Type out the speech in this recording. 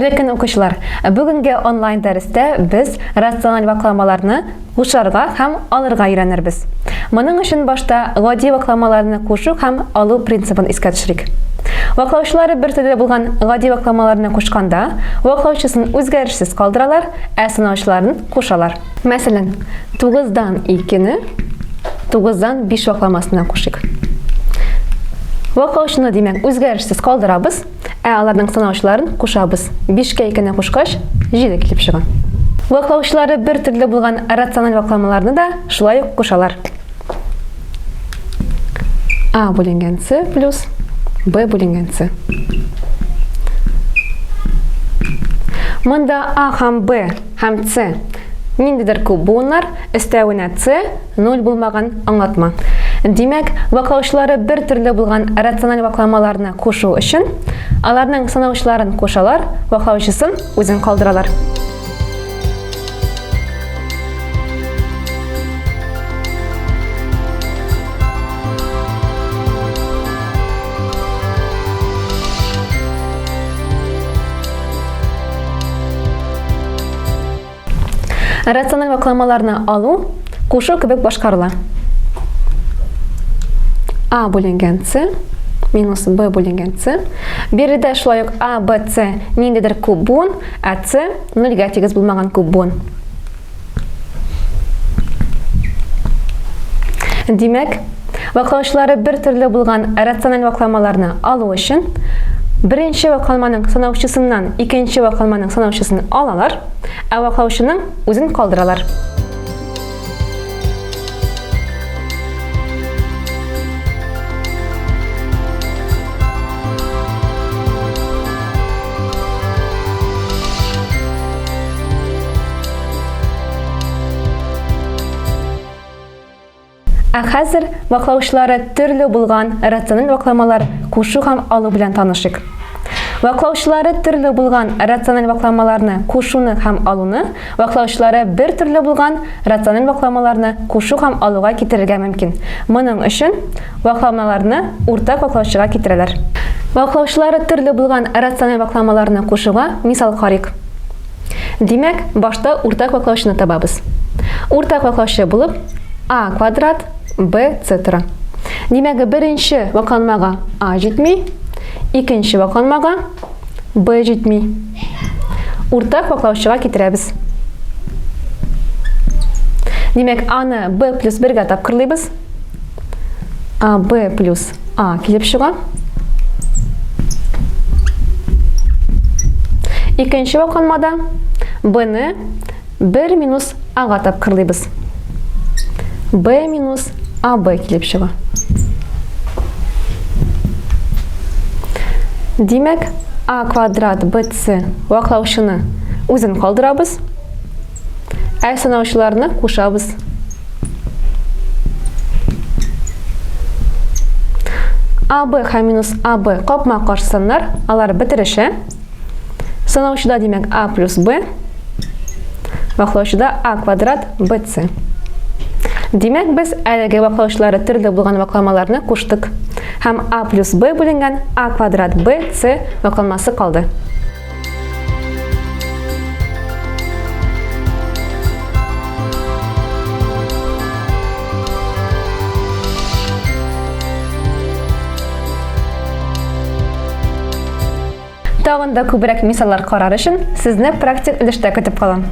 Хәерле көн укучылар. Бүгенге онлайн дәрестә без рациональ вакламаларны кушарга һәм алырга өйрәнербез. Моның өчен башта гади вакламаларны кушу һәм алу принципын искә төшерик. Ваклаучылары бер төрле булган гади вакламаларны кушканда, ваклаучысын үзгәрешсез калдыралар, ә сынаучыларын кушалар. Мәсәлән, 9-дан 2-не 9-дан 5 вакламасына кушыйк. Ваклаучыны димәк үзгәрешсез калдырабыз, ә аларның сынаучыларын кушабыз. 5-кә 2-не кушкач, 7 килеп чыга. Ваклаучылары бер төрле булган рациональ вакламаларны да шулай ук кушалар. А бүленгән С плюс Б бүленгән С. Монда А һәм Б һәм С ниндидер күп буыннар, өстәвенә С 0 булмаган аңлатма. Димәк, ваклаучылары бер төрле булган рациональ вакламаларны кушу өчен аларның сынаучыларын кушалар, ваклаучысын үзен калдыралар. Рациональ вакламаларны алу, кушу кебек башкарыла. А бүленгән С минус Б бүленгән С. Биредә шулай ук А, Б, С ниндидер күп буын, ә С 0-га тигез булмаган күп буын. Димәк, ваклаучылары бер төрле булган рациональ вакламаларны алу өчен беренче вакламаның сынаучысыннан икенче вакламаның сынаучысын алалар, ә ваклаучының үзен калдыралар. Ә хәзер ваклаучылары төрле булган рациональ вакламалар кушу һәм алу белән танышык. Ваклаучылары төрле булган рациональ вакламаларны кушуны һәм алуны ваклаучылары бер төрле булган рациональ вакламаларны кушу һәм алуга китерергә мөмкин. Моның өчен вакламаларны уртак ваклаучыга китерәләр. Ваклаучылары төрле булган рациональ вакламаларны кушуга мисал карыйк. Димәк, башта уртак ваклаучыны табабыз. Уртак ваклаучы булып А квадрат Б С тора. Димәк, беренче вакламага А җитми, икенче вакламага Б җитми. Уртак ваклаучыга китерәбез. Димәк, Аны Б плюс 1-гә тапкырлыйбыз. А Б плюс А килеп чыга. Икенче вакламада Б-ны 1 минус А-га тапкырлыйбыз. Б минус АБ килеп чыга. Димәк, А квадрат Б С ваклаучыны үзен калдырабыз, ә сынаучыларны кушабыз. АБ һәм минус АБ капма каршысыннар, алар бетерешә. Сынаучыда димәк А плюс Б, ваклаучыда А квадрат Б С. Димәк, без әлеге ваклаучылары төрле булган вакламаларны куштык. Һәм А плюс Б бүленгән А квадрат Б С вакламасы калды. Тагын да күбрәк мисаллар карар өчен сезне практик өлештә көтеп калам.